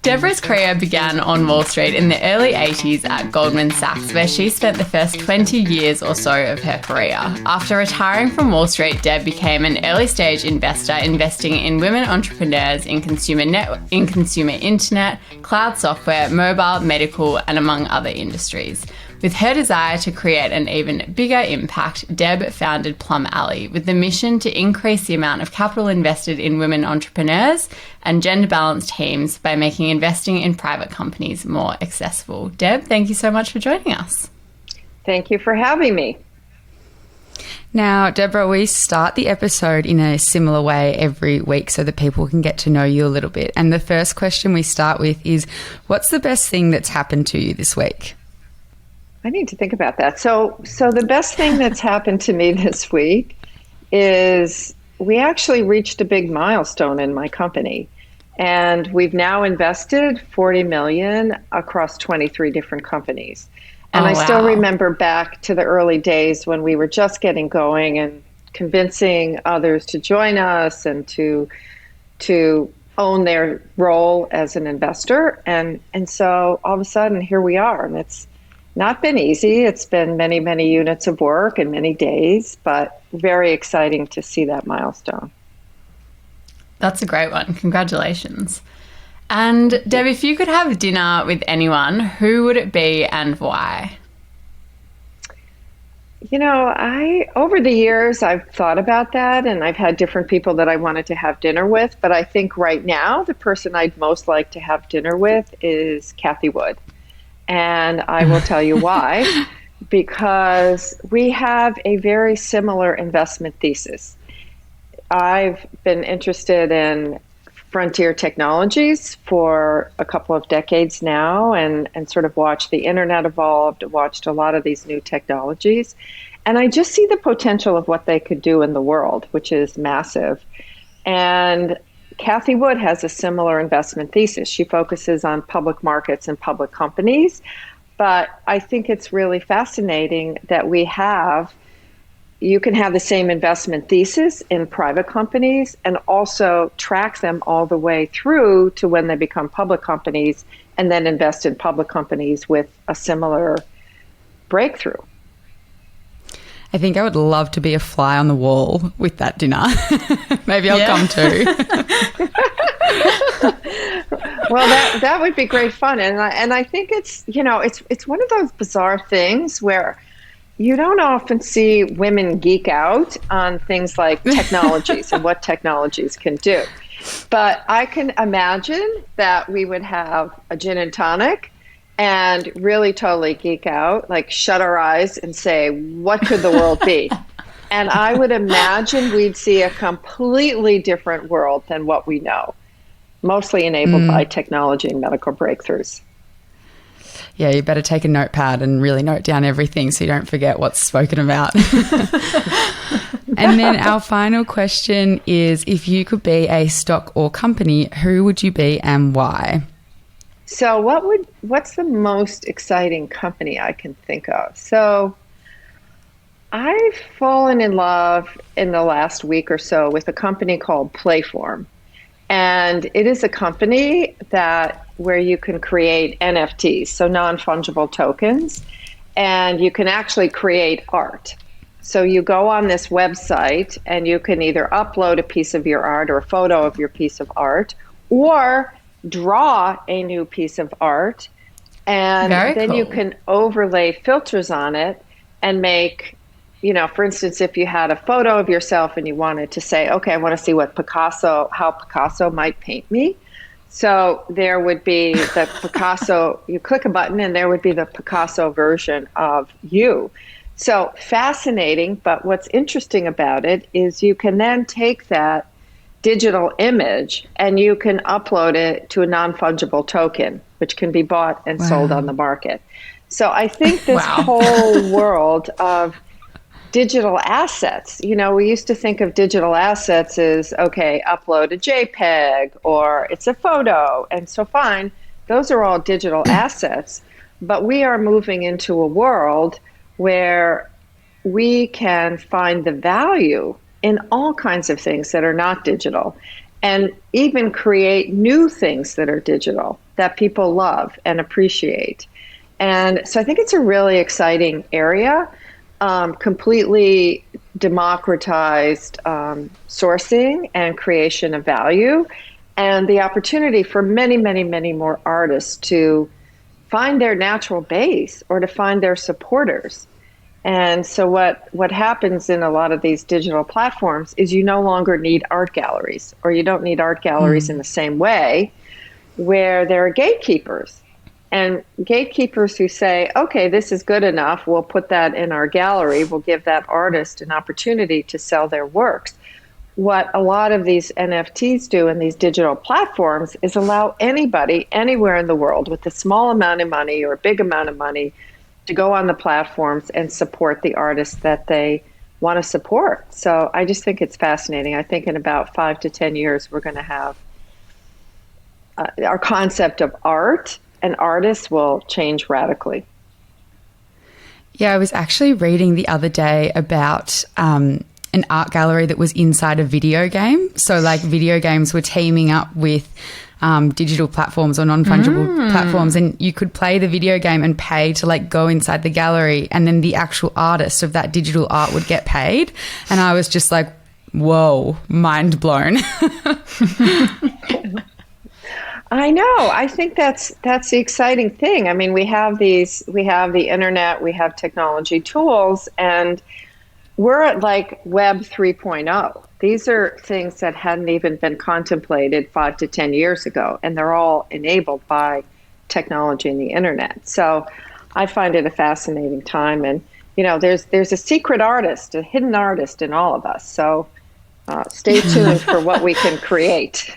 Deborah's career began on Wall Street in the early 80s at Goldman Sachs, where she spent the first 20 years or so of her career. After retiring from Wall Street, Deb became an early-stage investor, investing in women entrepreneurs in consumer internet, cloud software, mobile, medical, and among other industries. With her desire to create an even bigger impact, Deb founded Plum Alley with the mission to increase the amount of capital invested in women entrepreneurs and gender-balanced teams by making investing in private companies more accessible. Deb, thank you so much for joining us. Thank you for having me. Now, Deborah, we start the episode in a similar way every week so that people can get to know you a little bit. And the first question we start with is, what's the best thing that's happened to you this week? I need to think about that. So the best thing that's happened to me this week is we actually reached a big milestone in my company. And we've now invested $40 million across 23 different companies. And I still remember back to the early days when we were just getting going and convincing others to join us and to own their role as an investor. And so all of a sudden, here we are. And it's not been easy. It's been many, many units of work and many days, but very exciting to see that milestone. That's a great one. Congratulations. And Deb, if you could have dinner with anyone, who would it be and why? You know, over the years, I've thought about that, and I've had different people that I wanted to have dinner with. But I think right now, the person I'd most like to have dinner with is Cathie Wood. And I will tell you why. Because we have a very similar investment thesis. I've been interested in frontier technologies for a couple of decades now and sort of watched the internet evolve, watched a lot of these new technologies. And I just see the potential of what they could do in the world, which is massive. And Cathie Wood has a similar investment thesis. She focuses on public markets and public companies. But I think it's really fascinating that you can have the same investment thesis in private companies and also track them all the way through to when they become public companies and then invest in public companies with a similar breakthrough. I think I would love to be a fly on the wall with that dinner. Maybe I'll come too. Well, that would be great fun. And I think it's one of those bizarre things where you don't often see women geek out on things like technologies and what technologies can do. But I can imagine that we would have a gin and tonic and really totally geek out, like shut our eyes and say, what could the world be? And I would imagine we'd see a completely different world than what we know, mostly enabled by technology and medical breakthroughs. Yeah, you better take a notepad and really note down everything so you don't forget what's spoken about. And then our final question is, if you could be a stock or company, who would you be and why? So what's the most exciting company I can think of? So I've fallen in love in the last week or so with a company called Playform. And it is a company where you can create NFTs, so non-fungible tokens, and you can actually create art. So you go on this website and you can either upload a piece of your art or a photo of your piece of art, or draw a new piece of art, and then you can overlay filters on it and make, for instance, if you had a photo of yourself and you wanted to say, okay, I want to see how Picasso might paint me. So there would be the Picasso, you click a button and there would be the Picasso version of you. So fascinating, but what's interesting about it is you can then take that digital image and you can upload it to a non-fungible token, which can be bought and sold on the market. So I think this whole world of digital assets, we used to think of digital assets as, okay, upload a JPEG or it's a photo. And so fine, those are all digital assets, but we are moving into a world where we can find the value in all kinds of things that are not digital, and even create new things that are digital. that people love and appreciate. And so I think it's a really exciting area, completely democratized sourcing and creation of value, and the opportunity for many, many, many more artists to find their natural base or to find their supporters. And so what happens in a lot of these digital platforms is you no longer need art galleries, or you don't need art galleries in the same way, where there are gatekeepers. And gatekeepers who say, okay, this is good enough, we'll put that in our gallery, we'll give that artist an opportunity to sell their works. What a lot of these NFTs do in these digital platforms is allow anybody anywhere in the world with a small amount of money or a big amount of money to go on the platforms and support the artists that they want to support. So I just think it's fascinating. I think in about 5 to 10 years, we're going to have our concept of art and artists will change radically. Yeah, I was actually reading the other day about an art gallery that was inside a video game. So like video games were teaming up with digital platforms or non-fungible platforms, and you could play the video game and pay to like go inside the gallery, and then the actual artist of that digital art would get paid. And I was just like, whoa, mind blown. I know. I think that's the exciting thing. I mean, we have the internet, we have technology tools, and we're at like Web 3.0. These are things that hadn't even been contemplated 5 to 10 years ago, and they're all enabled by technology and the internet. So I find it a fascinating time. And, you know, there's a secret artist, a hidden artist in all of us. So stay tuned for what we can create.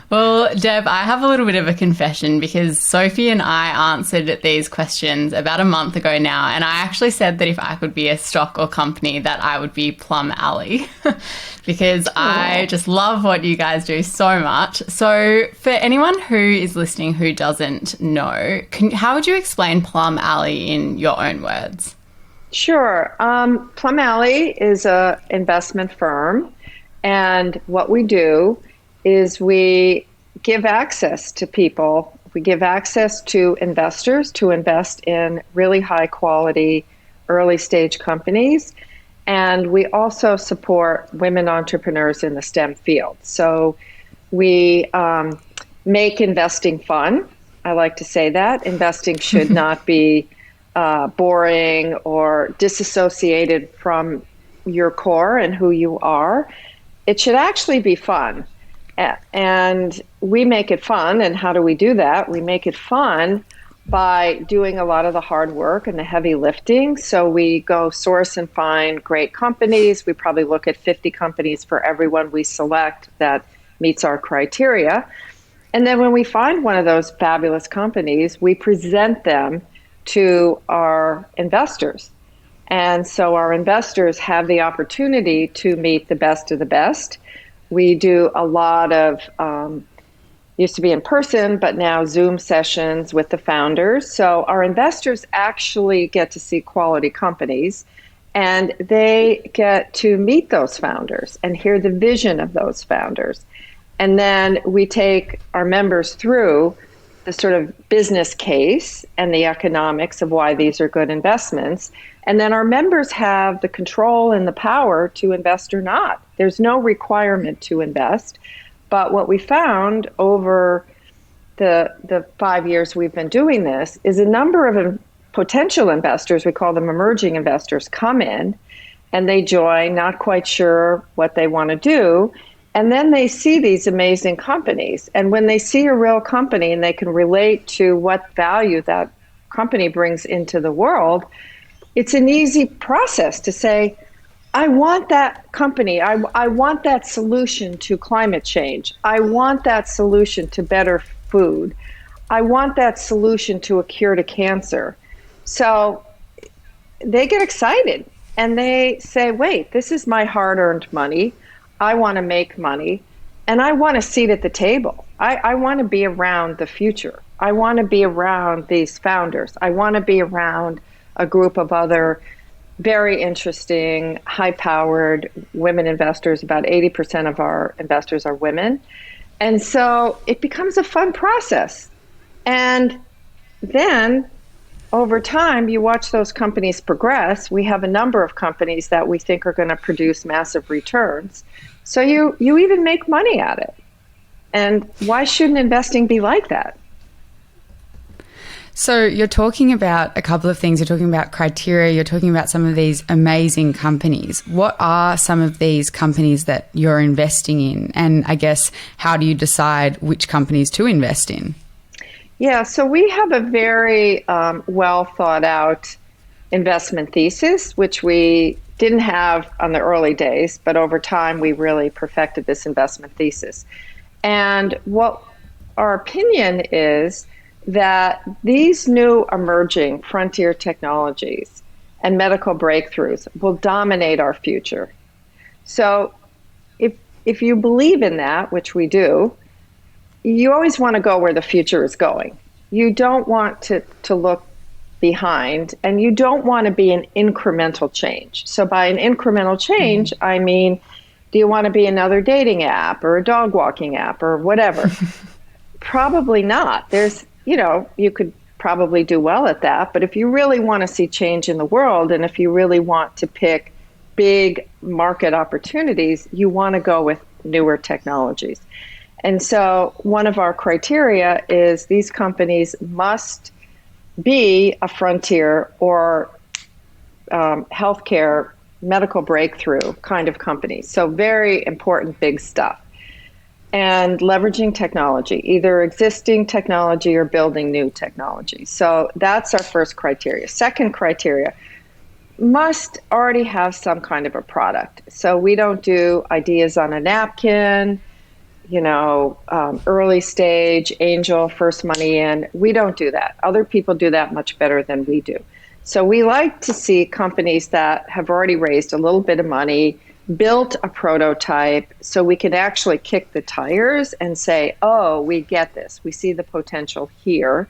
Well, Deb, I have a little bit of a confession, because Sophie and I answered these questions about a month ago now, and I actually said that if I could be a stock or company, that I would be Plum Alley, because I just love what you guys do so much. So for anyone who is listening who doesn't know, how would you explain Plum Alley in your own words? Sure. Plum Alley is an investment firm, and what we do is we give access to people. We give access to investors to invest in really high quality early stage companies. And we also support women entrepreneurs in the STEM field. So we make investing fun. I like to say that. Investing should not be boring or disassociated from your core and who you are. It should actually be fun. And we make it fun. And how do we do that? We make it fun by doing a lot of the hard work and the heavy lifting. So we go source and find great companies. We probably look at 50 companies for everyone we select that meets our criteria. And then when we find one of those fabulous companies, we present them to our investors. And so our investors have the opportunity to meet the best of the best. We do a lot of, used to be in person, but now Zoom sessions with the founders. So our investors actually get to see quality companies, and they get to meet those founders and hear the vision of those founders. And then we take our members through the sort of business case and the economics of why these are good investments. And then our members have the control and the power to invest or not. There's no requirement to invest. But what we found over the 5 years we've been doing this is a number of potential investors, we call them emerging investors, come in and they join, not quite sure what they want to do. And then they see these amazing companies. And when they see a real company and they can relate to what value that company brings into the world, it's an easy process to say, I want that company. I want that solution to climate change. I want that solution to better food. I want that solution to a cure to cancer. So they get excited and they say, wait, this is my hard-earned money. I want to make money, and I want a seat at the table. I want to be around the future. I want to be around these founders. I want to be around a group of other very interesting, high-powered women investors. About 80% of our investors are women. And so it becomes a fun process. And then over time, you watch those companies progress. We have a number of companies that we think are going to produce massive returns. So you even make money at it. And why shouldn't investing be like that? So you're talking about a couple of things. You're talking about criteria. You're talking about some of these amazing companies. What are some of these companies that you're investing in? And I guess, how do you decide which companies to invest in? Yeah, so we have a very well thought out investment thesis, which we didn't have on the early days, but over time we really perfected this investment thesis. And what our opinion is that these new emerging frontier technologies and medical breakthroughs will dominate our future. So if you believe in that, which we do, you always want to go where the future is going. You don't want to look behind, and you don't want to be an incremental change. So by an incremental change, I mean, do you want to be another dating app or a dog walking app or whatever? Probably not. You could probably do well at that. But if you really want to see change in the world, and if you really want to pick big market opportunities, you want to go with newer technologies. And so one of our criteria is these companies must be a frontier or healthcare medical breakthrough kind of company. So very important, big stuff. And leveraging technology, either existing technology or building new technology. So that's our first criteria. Second criteria, must already have some kind of a product. So we don't do ideas on a napkin, early stage, angel, first money in. We don't do that. Other people do that much better than we do. So we like to see companies that have already raised a little bit of money, built a prototype, so we can actually kick the tires and say, oh, we get this. We see the potential here.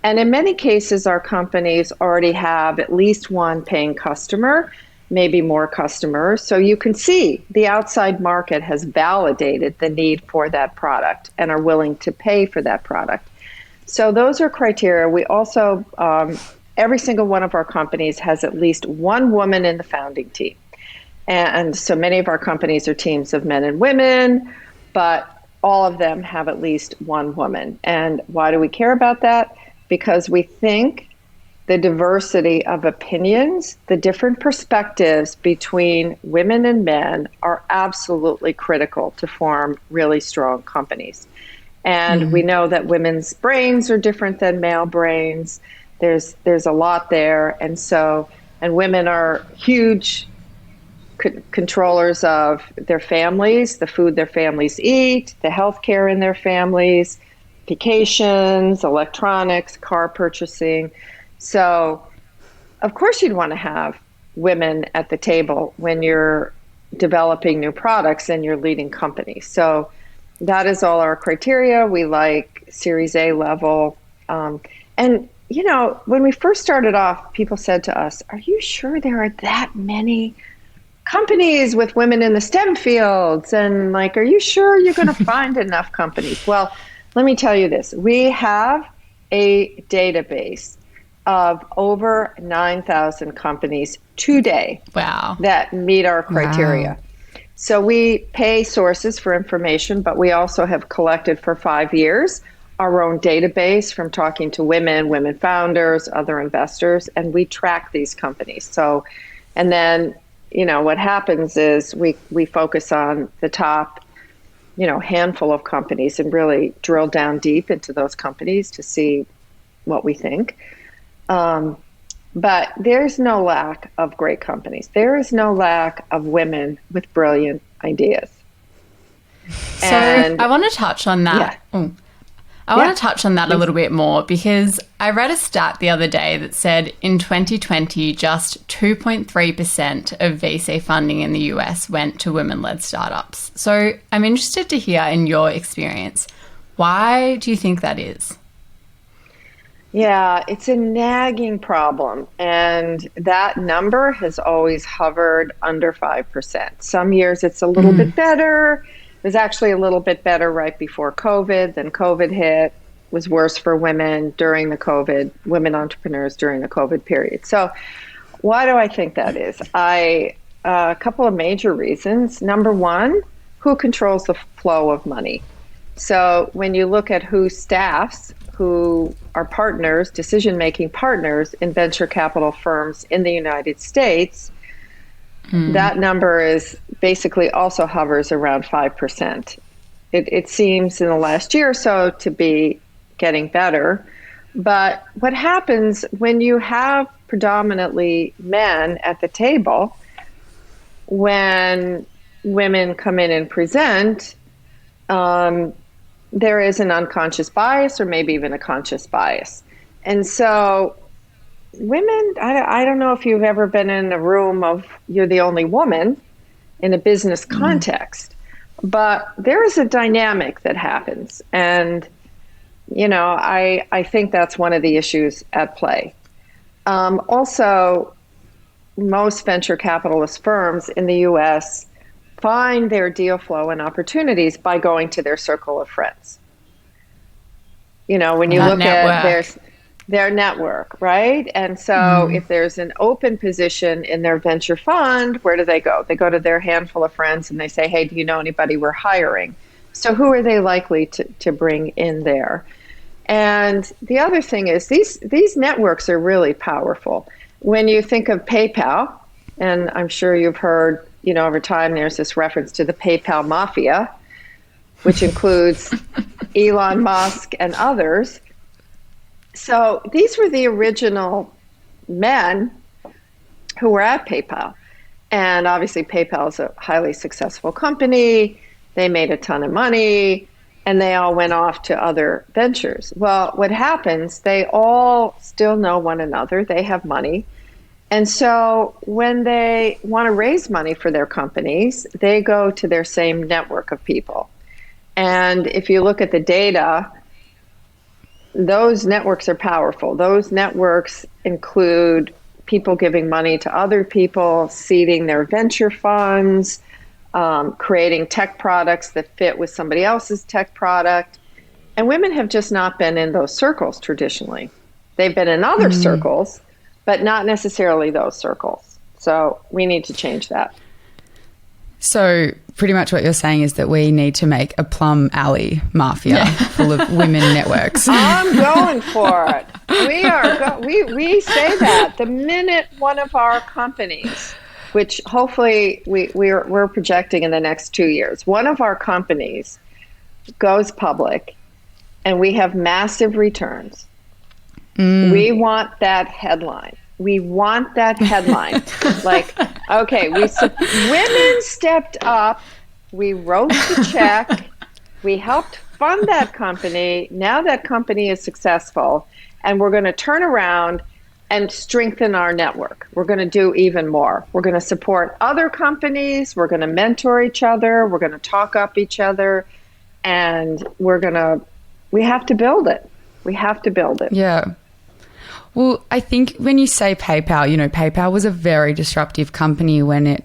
And in many cases, our companies already have at least one paying customer, maybe more customers. So you can see the outside market has validated the need for that product and are willing to pay for that product. So those are criteria. We also, every single one of our companies has at least one woman in the founding team. And so many of our companies are teams of men and women, but all of them have at least one woman. And why do we care about that? Because we think the diversity of opinions, the different perspectives between women and men are absolutely critical to form really strong companies. And we know that women's brains are different than male brains. There's a lot there. And women are huge controllers of their families, the food their families eat, the healthcare in their families, vacations, electronics, car purchasing. So, of course, you'd want to have women at the table when you're developing new products and you're leading companies. So that is all our criteria. We like Series A level. And, when we first started off, people said to us, are you sure there are that many companies with women in the STEM fields? And are you sure you're going to find enough companies? Well, let me tell you this. We have a database of over 9,000 companies today. Wow. That meet our criteria. Wow. So we pay sources for information, but we also have collected for 5 years our own database from talking to women founders, other investors, and we track these companies. So, and then, what happens is we focus on the top, handful of companies and really drill down deep into those companies to see what we think. But there's no lack of great companies. There is no lack of women with brilliant ideas. So I want to touch on that. Yeah. I want to touch on that a little bit more, because I read a stat the other day that said in 2020, just 2.3% of VC funding in the US went to women-led startups. So I'm interested to hear, in your experience, why do you think that is? Yeah, it's a nagging problem. And that number has always hovered under 5%. Some years it's a little bit better. was actually a little bit better right before COVID. Then COVID hit, was worse for women during the women entrepreneurs during the COVID period. So why do I think that is? A couple of major reasons. Number one, who controls the flow of money? So when you look at who staffs, who are partners, decision-making partners in venture capital firms in the United States, that number is basically also hovers around 5%. It seems in the last year or so to be getting better. But what happens when you have predominantly men at the table, when women come in and present, there is an unconscious bias or maybe even a conscious bias. And so women, I don't know if you've ever been in a room of you're the only woman in a business context, but there is a dynamic that happens. And, I think that's one of the issues at play. Also, most venture capitalist firms in the U.S. find their deal flow and opportunities by going to their circle of friends. When you look at their network, right? And so if there's an open position in their venture fund, where do they go? They go to their handful of friends and they say, hey, do you know anybody we're hiring? So who are they likely to bring in there? And the other thing is these networks are really powerful. When you think of PayPal, and I'm sure you've heard, over time there's this reference to the PayPal Mafia, which includes Elon Musk and others. So these were the original men who were at PayPal. And obviously PayPal is a highly successful company. They made a ton of money and they all went off to other ventures. Well, what happens, they all still know one another. They have money. And so when they want to raise money for their companies, they go to their same network of people. And if you look at the data, those networks are powerful. Those networks include people giving money to other people, seeding their venture funds, creating tech products that fit with somebody else's tech product. And women have just not been in those circles traditionally. They've been in other circles, but not necessarily those circles. So we need to change that. So pretty much what you're saying is that we need to make a Plum Alley Mafia full of women networks. I'm going for it. We say that the minute one of our companies, which hopefully we're projecting in the next 2 years, one of our companies goes public and we have massive returns, we want that headline. We want that headline. Like, okay, women stepped up, we wrote the check, we helped fund that company, now that company is successful, and we're going to turn around and strengthen our network. We're going to do even more. We're going to support other companies, we're going to mentor each other, we're going to talk up each other, and we have to build it. We have to build it. Yeah. Well, I think when you say PayPal, PayPal was a very disruptive company when it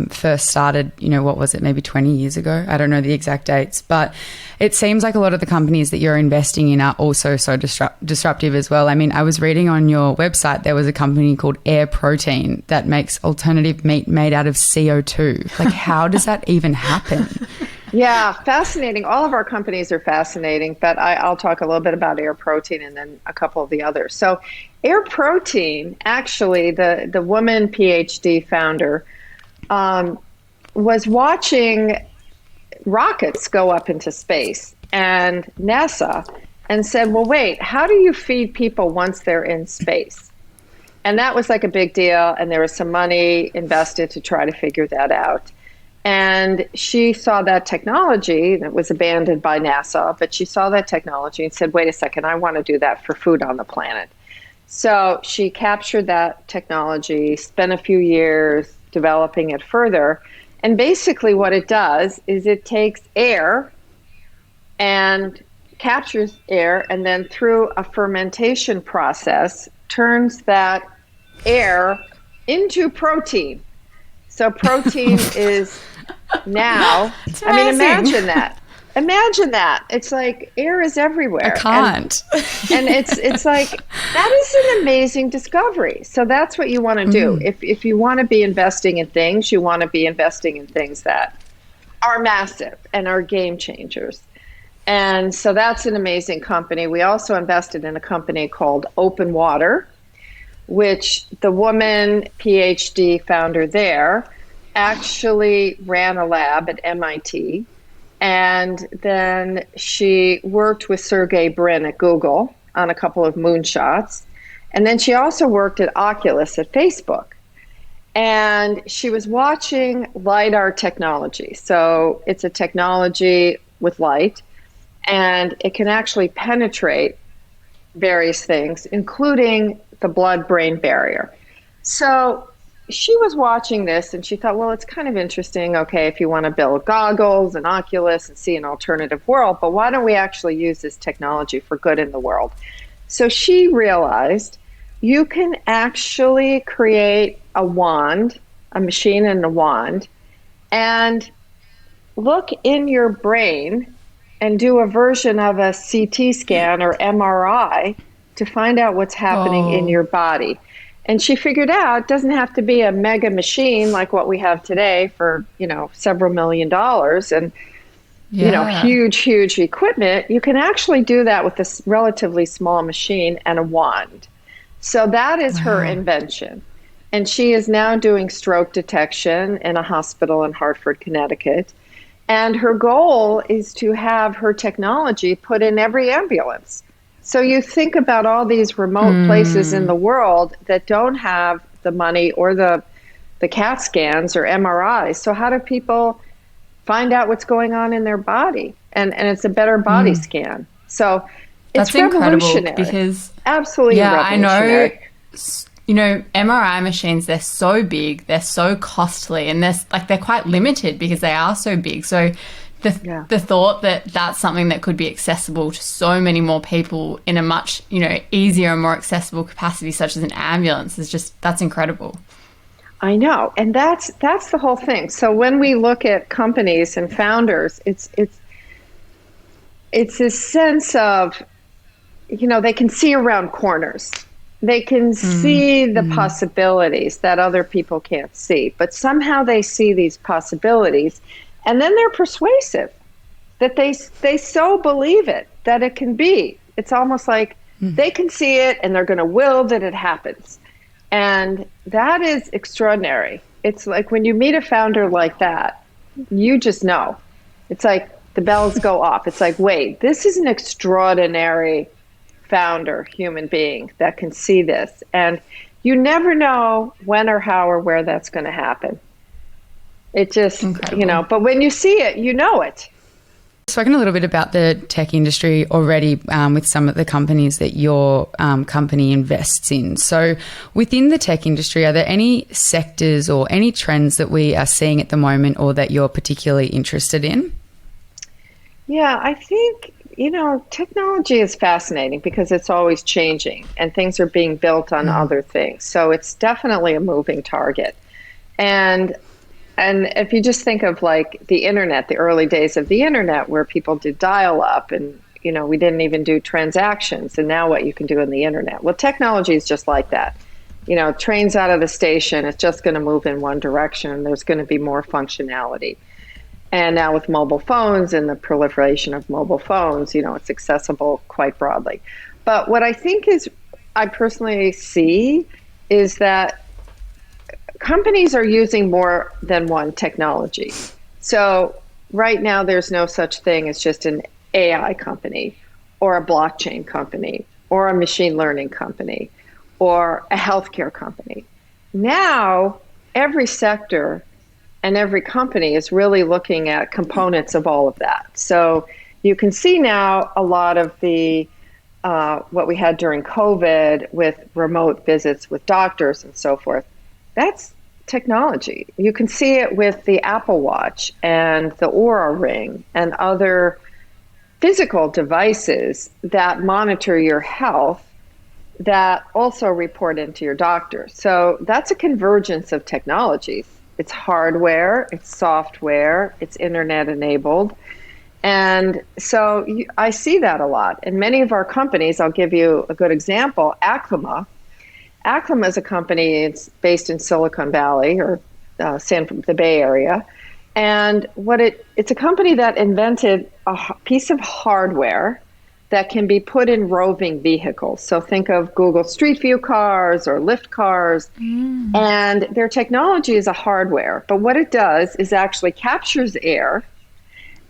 first started, what was it, maybe 20 years ago? I don't know the exact dates, but it seems like a lot of the companies that you're investing in are also so disruptive as well. I mean, I was reading on your website, there was a company called Air Protein that makes alternative meat made out of CO2. Like, how does that even happen? Yeah, fascinating. All of our companies are fascinating, but I'll talk a little bit about Air Protein and then a couple of the others. So Air Protein, actually, the woman PhD founder was watching rockets go up into space and NASA and said, well, wait, how do you feed people once they're in space? And that was like a big deal. And there was some money invested to try to figure that out. And she saw that technology that was abandoned by NASA, but she saw that technology and said, wait a second, I want to do that for food on the planet. So she captured that technology, spent a few years developing it further. And basically what it does is it takes air and captures air and then through a fermentation process turns that air into protein. So protein is Now, It's I mean, amazing. imagine that. Imagine that. It's like air is everywhere. I can't. And it's like, that is an amazing discovery. So that's what you want to do. If you want to be investing in things, you want to be investing in things that are massive and are game changers. And so that's an amazing company. We also invested in a company called Open Water, which the woman, PhD founder there, actually ran a lab at MIT. And then she worked with Sergey Brin at Google on a couple of moonshots. And then she also worked at Oculus at Facebook. And she was watching LiDAR technology. So it's a technology with light, and it can actually penetrate various things, including the blood-brain barrier. So she was watching this and she thought, well, it's kind of interesting. Okay, if you want to build goggles and Oculus and see an alternative world, but why don't we actually use this technology for good in the world? So she realized you can actually create a wand, a machine and a wand, and look in your brain and do a version of a CT scan or MRI to find out what's happening in your body. And she figured out it doesn't have to be a mega machine like what we have today for, several $1 million and, huge equipment. You can actually do that with this relatively small machine and a wand. So that is her invention. And she is now doing stroke detection in a hospital in Hartford, Connecticut. And her goal is to have her technology put in every ambulance. So you think about all these remote places in the world that don't have the money or the CAT scans or MRIs. So how do people find out what's going on in their body? And it's a better body scan. So it's That's incredible revolutionary. because absolutely revolutionary. I know, MRI machines, they're so big, they're so costly, and they're quite limited because they are so big. So the thought that that's something that could be accessible to so many more people in a much, easier and more accessible capacity, such as an ambulance, that's incredible. I know. And that's the whole thing. So when we look at companies and founders, it's this sense of, they can see around corners. They can see the possibilities that other people can't see, but somehow they see these possibilities, and then they're persuasive that they so believe it that it can be. It's almost like they can see it and they're going to will that it happens. And that is extraordinary. It's like when you meet a founder like that, you just know. It's like the bells go off. It's like, wait, this is an extraordinary founder, human being that can see this. And you never know when or how or where that's going to happen. It just, incredible. But when you see it, you know it. Spoken a little bit about the tech industry already with some of the companies that your company invests in. So within the tech industry, are there any sectors or any trends that we are seeing at the moment or that you're particularly interested in? Yeah, I think, technology is fascinating because it's always changing and things are being built on other things. So it's definitely a moving target. And if you just think of like the internet, the early days of the internet where people did dial up and, we didn't even do transactions, and now what you can do in the internet. Well, technology is just like that. Trains out of the station, it's just going to move in one direction and there's going to be more functionality. And now with mobile phones and the proliferation of mobile phones, it's accessible quite broadly. But what I personally see is that companies are using more than one technology. So right now there's no such thing as just an AI company or a blockchain company or a machine learning company or a healthcare company. Now every sector and every company is really looking at components of all of that. So you can see now a lot of the what we had during COVID with remote visits with doctors and so forth. That's technology. You can see it with the Apple Watch and the Oura Ring and other physical devices that monitor your health that also report into your doctor. So that's a convergence of technologies. It's hardware, it's software, it's internet enabled. And so I see that a lot. In many of our companies, I'll give you a good example, Aclima. Aclima is a company, it's based in Silicon Valley or the Bay Area. And it's a company that invented a piece of hardware that can be put in roving vehicles. So think of Google Street View cars or Lyft cars. And their technology is a hardware. But what it does is actually captures air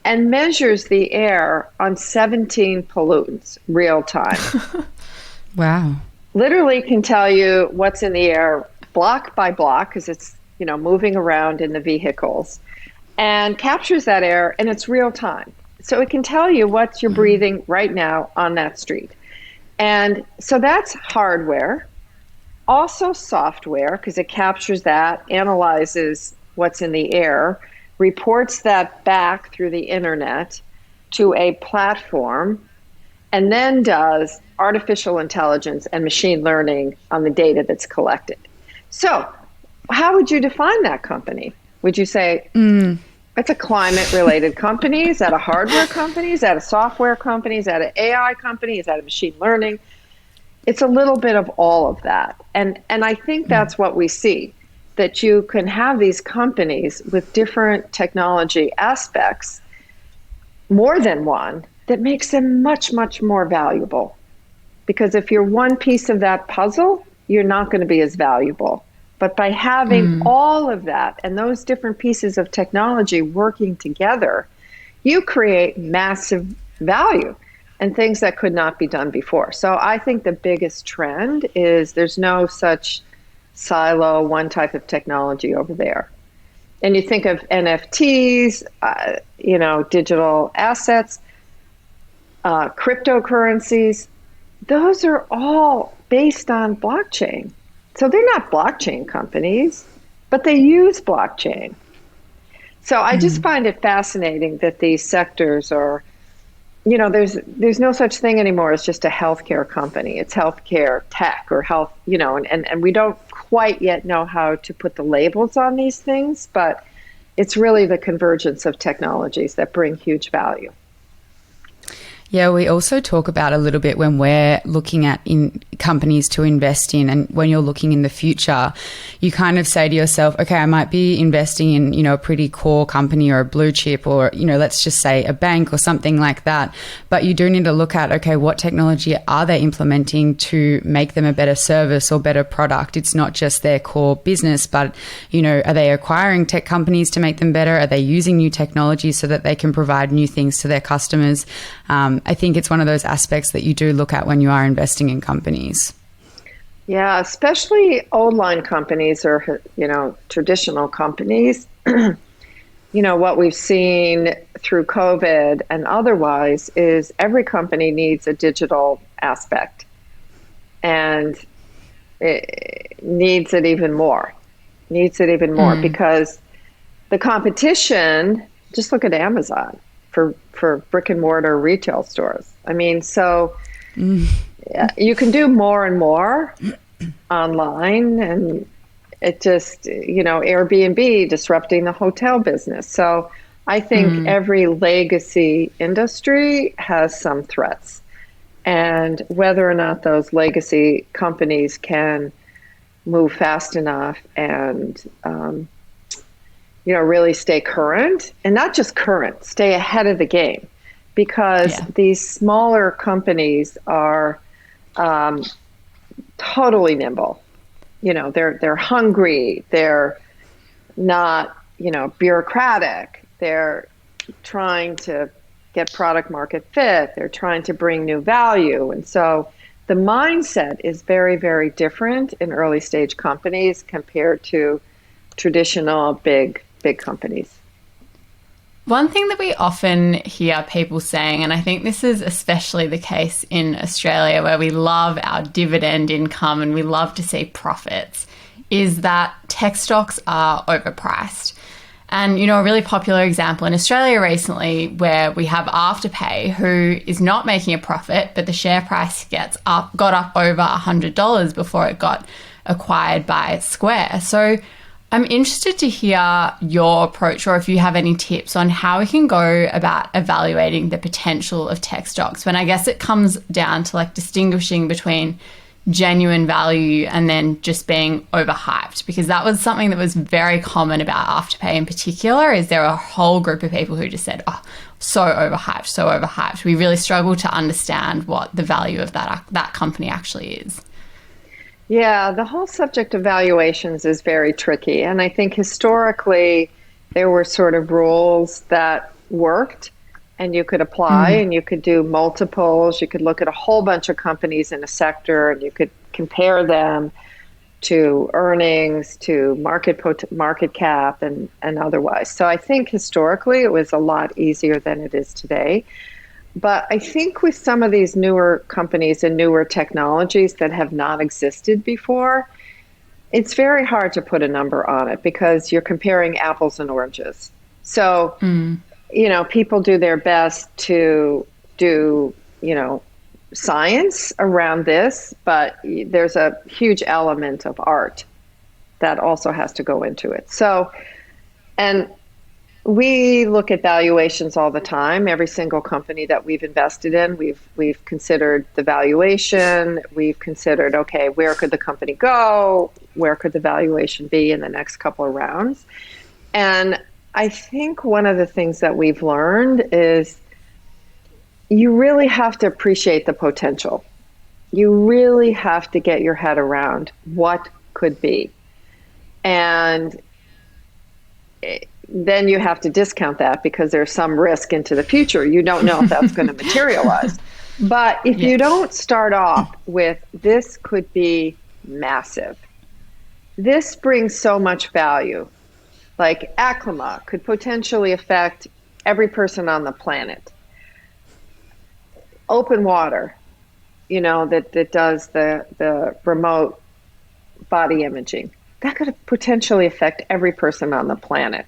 and measures the air on 17 pollutants real time. Wow. Literally can tell you what's in the air block by block because it's moving around in the vehicles, and captures that air, and it's real time. So it can tell you what you're breathing right now on that street. And so that's hardware. Also software, because it captures that, analyzes what's in the air, reports that back through the internet to a platform, and then does artificial intelligence and machine learning on the data that's collected. So how would you define that company? Would you say it's a climate-related company? Is that a hardware company? Is that a software company? Is that an AI company? Is that a machine learning? It's a little bit of all of that. And I think that's what we see, that you can have these companies with different technology aspects, more than one, that makes them much, much more valuable. Because if you're one piece of that puzzle, you're not going to be as valuable. But by having all of that and those different pieces of technology working together, you create massive value and things that could not be done before. So I think the biggest trend is there's no such silo, one type of technology over there. And you think of NFTs, digital assets, cryptocurrencies, those are all based on blockchain. So they're not blockchain companies, but they use blockchain. So I just find it fascinating that these sectors are, there's no such thing anymore as just a healthcare company. It's healthcare tech or health, and we don't quite yet know how to put the labels on these things, but it's really the convergence of technologies that bring huge value. Yeah, we also talk about a little bit when we're looking at companies to invest in, and when you're looking in the future, you kind of say to yourself, okay, I might be investing in, a pretty core company or a blue chip or, let's just say a bank or something like that. But you do need to look at, okay, what technology are they implementing to make them a better service or better product? It's not just their core business, but, are they acquiring tech companies to make them better? Are they using new technology so that they can provide new things to their customers? I think it's one of those aspects that you do look at when you are investing in companies. Yeah, especially old line companies or, traditional companies. What we've seen through COVID and otherwise is every company needs a digital aspect, and it needs it even more. Because the competition, just look at Amazon for brick and mortar retail stores. I mean, so you can do more and more online, and it just, Airbnb disrupting the hotel business. So I think every legacy industry has some threats, and whether or not those legacy companies can move fast enough and, really stay current, and not just current, stay ahead of the game, because these smaller companies are totally nimble. They're hungry. They're not, bureaucratic. They're trying to get product market fit. They're trying to bring new value. And so the mindset is very, very different in early stage companies compared to traditional big companies. One thing that we often hear people saying, and I think this is especially the case in Australia where we love our dividend income and we love to see profits, is that tech stocks are overpriced. And, a really popular example in Australia recently where we have Afterpay, who is not making a profit, but the share price got up over $100 before it got acquired by Square. So I'm interested to hear your approach, or if you have any tips on how we can go about evaluating the potential of tech stocks, when I guess it comes down to like distinguishing between genuine value and then just being overhyped, because that was something that was very common about Afterpay in particular. Is there a whole group of people who just said, oh, so overhyped, so overhyped. We really struggle to understand what the value of that company actually is. Yeah, the whole subject of valuations is very tricky. And I think historically there were sort of rules that worked and you could apply and you could do multiples. You could look at a whole bunch of companies in a sector and you could compare them to earnings, to market cap and otherwise. So I think historically it was a lot easier than it is today. But I think with some of these newer companies and newer technologies that have not existed before, it's very hard to put a number on it because you're comparing apples and oranges. So, people do their best to do, science around this, but there's a huge element of art that also has to go into it. So, and we look at valuations all the time. Every single company that we've invested in, we've considered the valuation. We've considered, okay, where could the company go? Where could the valuation be in the next couple of rounds? And I think one of the things that we've learned is you really have to appreciate the potential. You really have to get your head around what could be. And then you have to discount that because there's some risk into the future. You don't know if that's going to materialize. But if you don't start off with this could be massive, this brings so much value. Like Aclima could potentially affect every person on the planet. Open Water, that does the remote body imaging, that could potentially affect every person on the planet.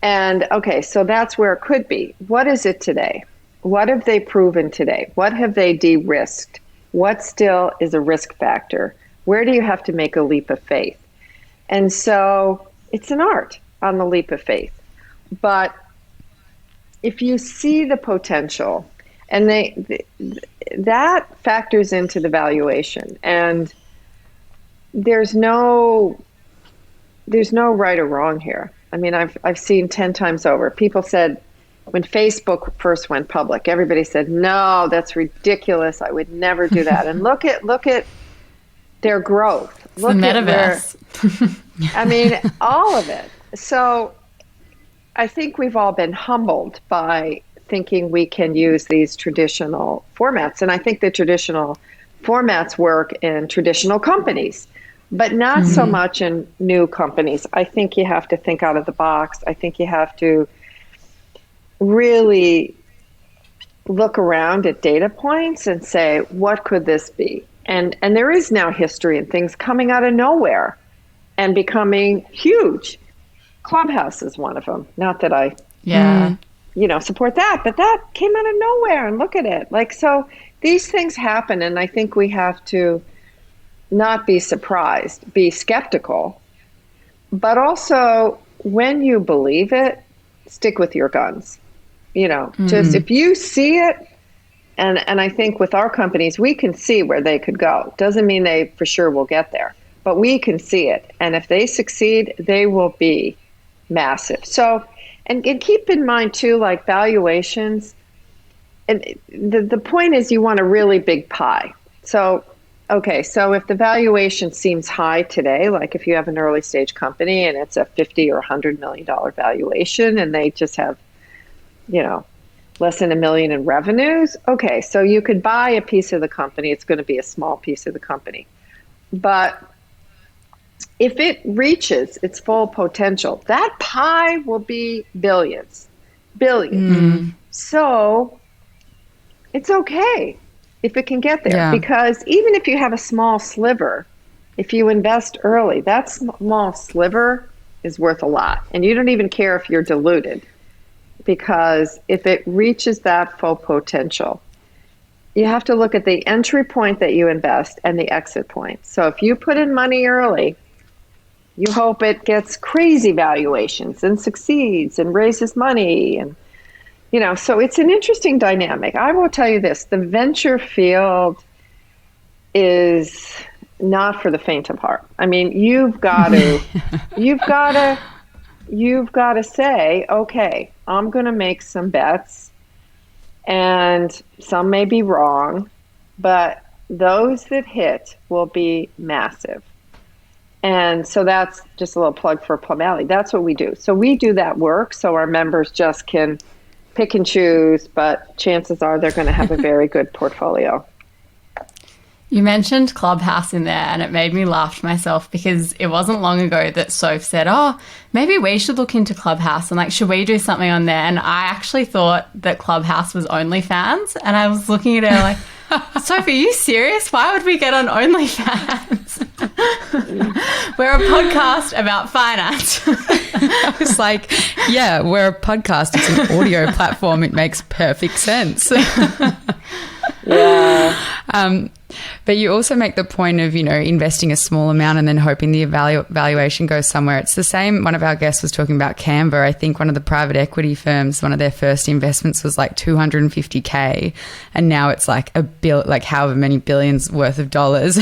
And okay, so that's where it could be. What is it today? What have they proven today? What have they de-risked? What still is a risk factor? Where do you have to make a leap of faith? And so it's an art on the leap of faith. But if you see the potential, and that factors into the valuation, and there's no right or wrong here. I mean, I've seen 10 times over. People said when Facebook first went public, everybody said, "No, that's ridiculous. I would never do that." And look at their growth. It's look the metaverse. I mean, all of it. So I think we've all been humbled by thinking we can use these traditional formats. And I think the traditional formats work in traditional companies, but not so much in new companies. I think you have to think out of the box. I think you have to really look around at data points and say, what could this be? And there is now history and things coming out of nowhere and becoming huge. Clubhouse is one of them. Not that I support that, but that came out of nowhere, and look at it. Like, so these things happen, and I think we have to not be surprised, be skeptical, but also when you believe it, stick with your guns. Just if you see it, and I think with our companies, we can see where they could go. Doesn't mean they for sure will get there, but we can see it. And if they succeed, they will be massive. So, and keep in mind too, like valuations, and the point is you want a really big pie. So, okay, so if the valuation seems high today, like if you have an early stage company and it's a $50 or $100 million valuation and they just have, less than $1 million in revenues, okay, so you could buy a piece of the company. It's going to be a small piece of the company. But if it reaches its full potential, that pie will be billions. So it's okay if it can get there, because even if you have a small sliver, if you invest early, that small sliver is worth a lot. And you don't even care if you're diluted, because if it reaches that full potential, you have to look at the entry point that you invest and the exit point. So if you put in money early You hope it gets crazy valuations and succeeds and raises money. And, so it's an interesting dynamic. I will tell you this, the venture field is not for the faint of heart. I mean, you've got to say, okay, I'm going to make some bets, and some may be wrong, but those that hit will be massive. And so that's just a little plug for Plum Alley. That's what we do. So we do that work so our members just can pick and choose, but chances are they're going to have a very good portfolio. You mentioned Clubhouse in there, and it made me laugh to myself because it wasn't long ago that Soph said, oh, maybe we should look into Clubhouse and should we do something on there? And I actually thought that Clubhouse was OnlyFans, and I was looking at her like, Soph, are you serious? Why would we get on OnlyFans? We're a podcast about finance. I was like, yeah, we're a podcast. It's an audio platform. It makes perfect sense. Yeah. But you also make the point of, investing a small amount and then hoping the valuation goes somewhere. It's the same. One of our guests was talking about Canva. I think one of the private equity firms, one of their first investments was like $250K, and now it's like however many billions worth of dollars.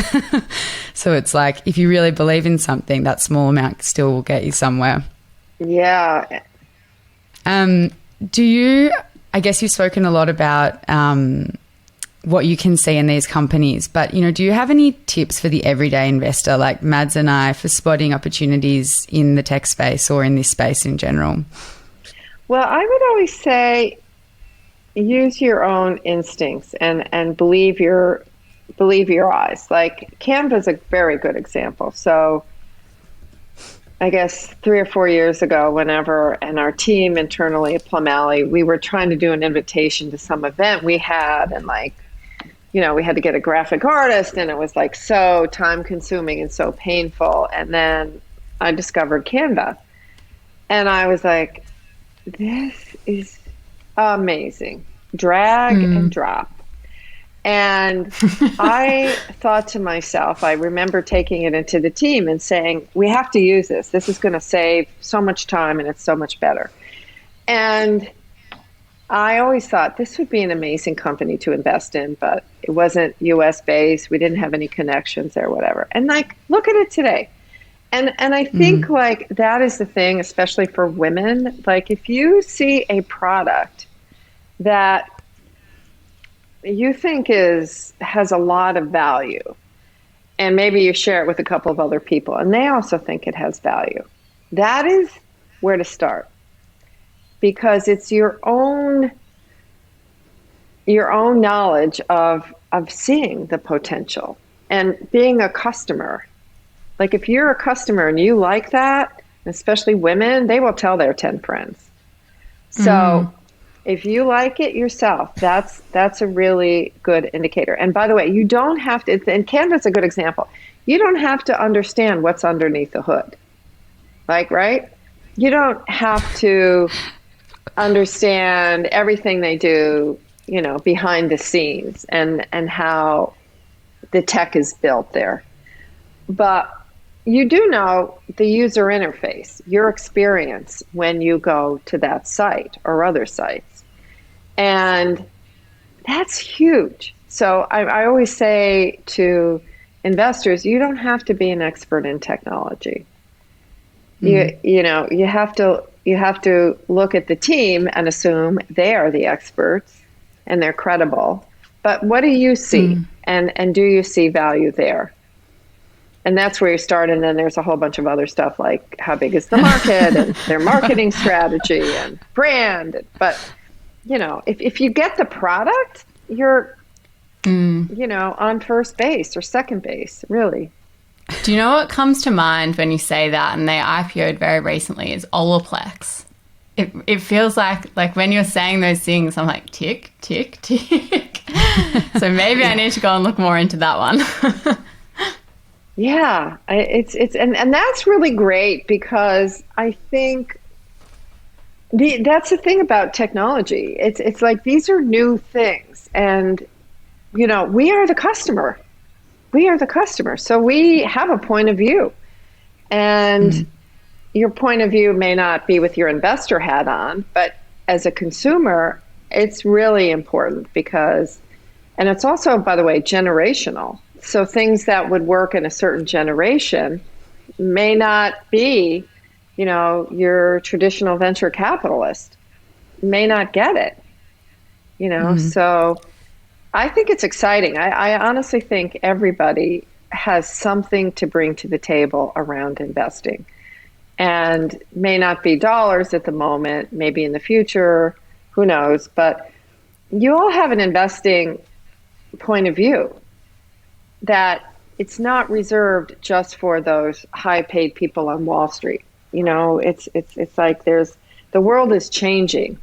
So it's like, if you really believe in something, that small amount still will get you somewhere. Yeah. I guess you've spoken a lot about what you can see in these companies, but do you have any tips for the everyday investor like Mads and I for spotting opportunities in the tech space or in this space in general? Well, I would always say use your own instincts and believe your eyes. Like Canva is a very good example. So I guess 3 or 4 years ago, and our team internally at Plum Alley, we were trying to do an invitation to some event we had, and we had to get a graphic artist, and it was so time consuming and so painful. And then I discovered Canva, and I was like, this is amazing. Drag and drop. And I thought to myself, I remember taking it into the team and saying, we have to use this. This is going to save so much time, and it's so much better. And I always thought this would be an amazing company to invest in, but it wasn't US based. We didn't have any connections there, whatever. And look at it today. And I think that is the thing, especially for women. If you see a product that you think has a lot of value, and maybe you share it with a couple of other people, and they also think it has value, that is where to start. Because it's your own knowledge of seeing the potential and being a customer. If you're a customer and you like that, especially women, they will tell their 10 friends. So if you like it yourself, that's a really good indicator. And by the way, you don't have to, and Canva's a good example, you don't have to understand what's underneath the hood. Right? You don't have to understand everything they do, behind the scenes and how the tech is built there. But you do know the user interface, your experience when you go to that site or other sites. And that's huge. So I always say to investors, you don't have to be an expert in technology. You have to look at the team and assume they are the experts and they're credible. But what do you see? And do you see value there? And that's where you start. And then there's a whole bunch of other stuff like how big is the market and their marketing strategy and brand. But, if you get the product, you're, on first base or second base, really. Do you know what comes to mind when you say that? And they IPO'd very recently is Olaplex. It feels like when you're saying those things, I'm like, tick, tick, tick. So maybe I need to go and look more into that one. Yeah, and that's really great because I think that's the thing about technology. It's like these are new things, and we are the customer. We are the customer, so we have a point of view. And your point of view may not be with your investor hat on, but as a consumer, it's really important because, and it's also, by the way, generational. So things that would work in a certain generation may not be, your traditional venture capitalist may not get it, So I think it's exciting. I honestly think everybody has something to bring to the table around investing, and may not be dollars at the moment, maybe in the future, who knows, but you all have an investing point of view that it's not reserved just for those high paid people on Wall Street. It's like the world is changing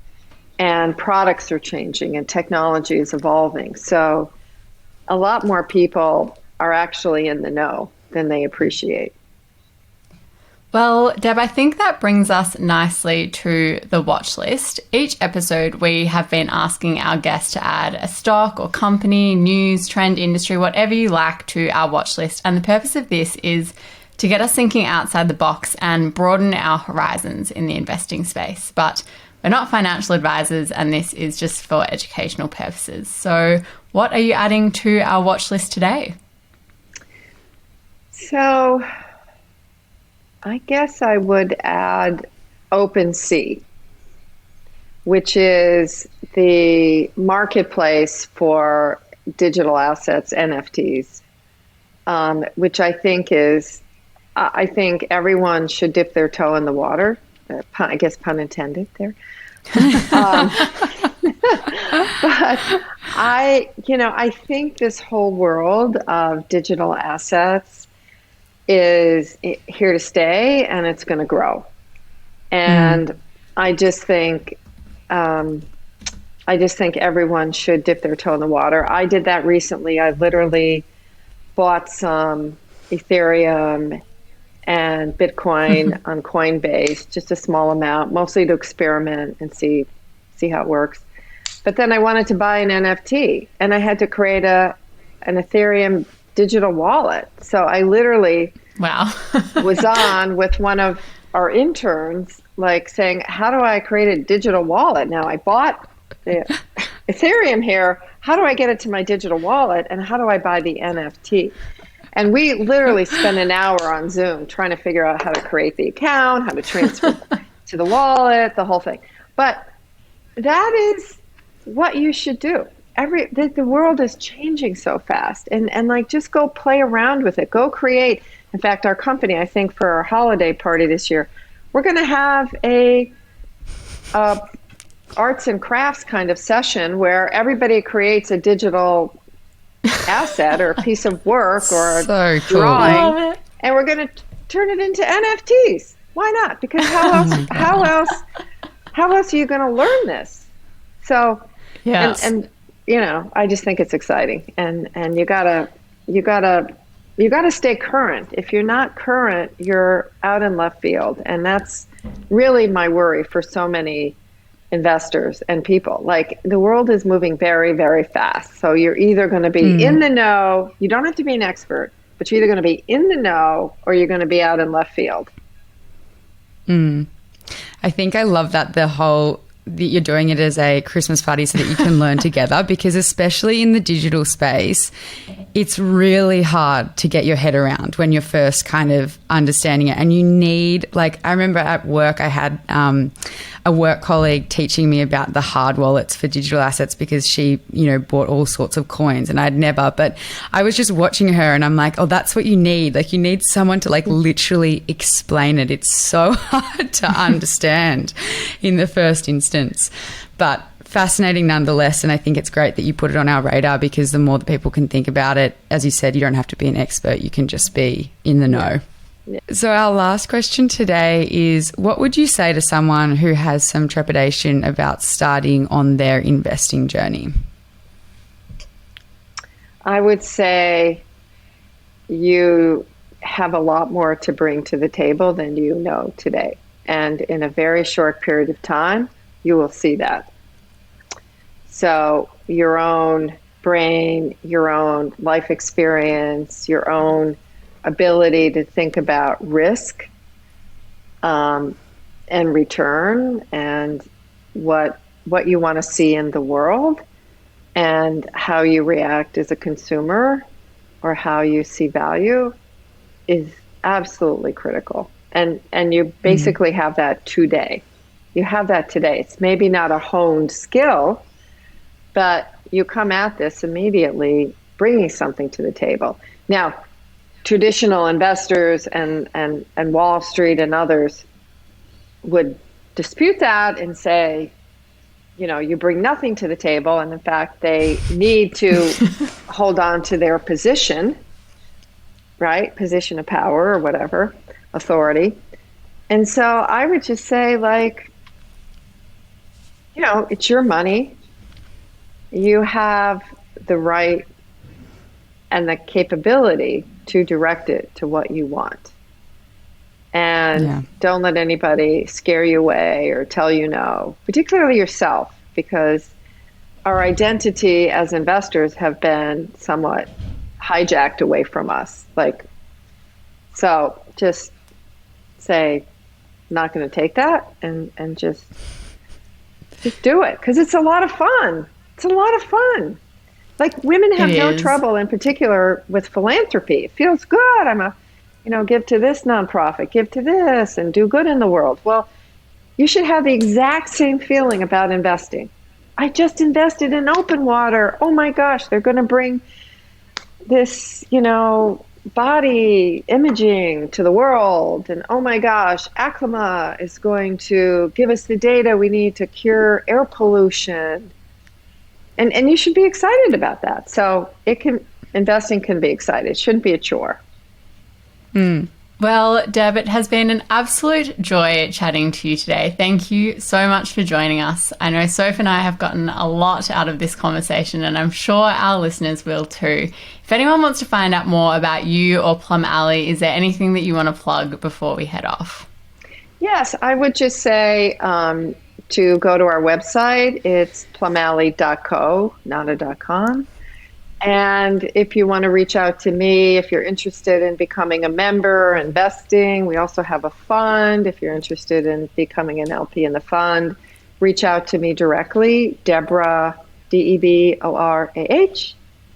and products are changing and technology is evolving. So a lot more people are actually in the know than they appreciate. Well, Deb, I think that brings us nicely to the watch list. Each episode, we have been asking our guests to add a stock or company, news, trend, industry, whatever you like to our watch list. And the purpose of this is to get us thinking outside the box and broaden our horizons in the investing space. But we're not financial advisors, and this is just for educational purposes. So what are you adding to our watch list today? So I guess I would add OpenSea, which is the marketplace for digital assets, NFTs, which I think everyone should dip their toe in the water. I guess pun intended there. But I think this whole world of digital assets is here to stay, and it's going to grow. And I just think everyone should dip their toe in the water. I did that recently. I literally bought some Ethereum and Bitcoin on Coinbase, just a small amount, mostly to experiment and see how it works. But then I wanted to buy an NFT, and I had to create an Ethereum digital wallet. So I literally was on with one of our interns, saying, how do I create a digital wallet? Now I bought the Ethereum here. How do I get it to my digital wallet? And how do I buy the NFT? And we literally spent an hour on Zoom trying to figure out how to create the account, how to transfer to the wallet, the whole thing. But that is what you should do. The world is changing so fast, and just go play around with it. Go create. In fact, our company, I think for our holiday party this year, we're going to have a arts and crafts kind of session where everybody creates a digital asset or a piece of work or a drawing, and we're going to turn it into NFTs. Why not? Because how else are you going to learn this? So, yes. And I just think it's exciting, and you gotta stay current. If you're not current, you're out in left field, and that's really my worry for so many investors and people. The world is moving very, very fast. So you're either going to be in the know. You don't have to be an expert, but you're either going to be in the know or you're going to be out in left field. I think I love that that you're doing it as a Christmas party so that you can learn together, because especially in the digital space, it's really hard to get your head around when you're first kind of understanding it. And you need, I remember at work I had a work colleague teaching me about the hard wallets for digital assets, because she, bought all sorts of coins and I'd never, but I was just watching her and I'm like, oh, that's what you need. You need someone to literally explain it. It's so hard to understand in the first instance, but fascinating nonetheless. And I think it's great that you put it on our radar, because the more that people can think about it, as you said, you don't have to be an expert. You can just be in the know. Yeah. So our last question today is, what would you say to someone who has some trepidation about starting on their investing journey? I would say you have a lot more to bring to the table than you know today. And in a very short period of time, you will see that. So your own brain, your own life experience, your own ability to think about risk and return and what you want to see in the world and how you react as a consumer or how you see value is absolutely critical. And you basically have that today. You have that today. It's maybe not a honed skill, but you come at this immediately bringing something to the table. Now, traditional investors and Wall Street and others would dispute that and say, you bring nothing to the table. And in fact, they need to hold on to their position, right? Position of power or whatever, authority. And so I would just say, it's your money. You have the right and the capability to direct it to what you want. And don't let anybody scare you away or tell you no, particularly yourself, because our identity as investors have been somewhat hijacked away from us. So just say, not going to take that and just do it, because it's a lot of fun. It's a lot of fun. Women have no trouble in particular with philanthropy. It feels good. I'm give to this nonprofit, give to this, and do good in the world. Well, you should have the exact same feeling about investing. I just invested in Open Water. Oh my gosh, they're going to bring this, body imaging to the world. And oh my gosh, Aclima is going to give us the data we need to cure air pollution. And you should be excited about that. So investing can be excited. It shouldn't be a chore. Well, Deb, it has been an absolute joy chatting to you today. Thank you so much for joining us. I know Soph and I have gotten a lot out of this conversation, and I'm sure our listeners will too. If anyone wants to find out more about you or Plum Alley, is there anything that you want to plug before we head off? Yes, I would just say to go to our website. It's plumalley.co, not a .com. And if you want to reach out to me, if you're interested in becoming a member, investing, we also have a fund. If you're interested in becoming an LP in the fund, reach out to me directly, Deborah, Deborah,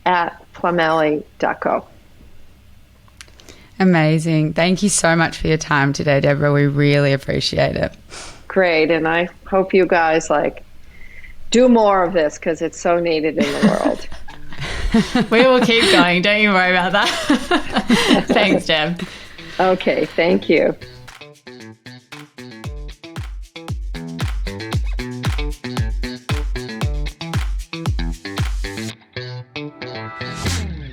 at plumalley.co. Amazing. Thank you so much for your time today, Deborah. We really appreciate it. Great. And I hope you guys do more of this, because it's so needed in the world. We will keep going. Don't you worry about that. Thanks, Deb. Okay. Thank you.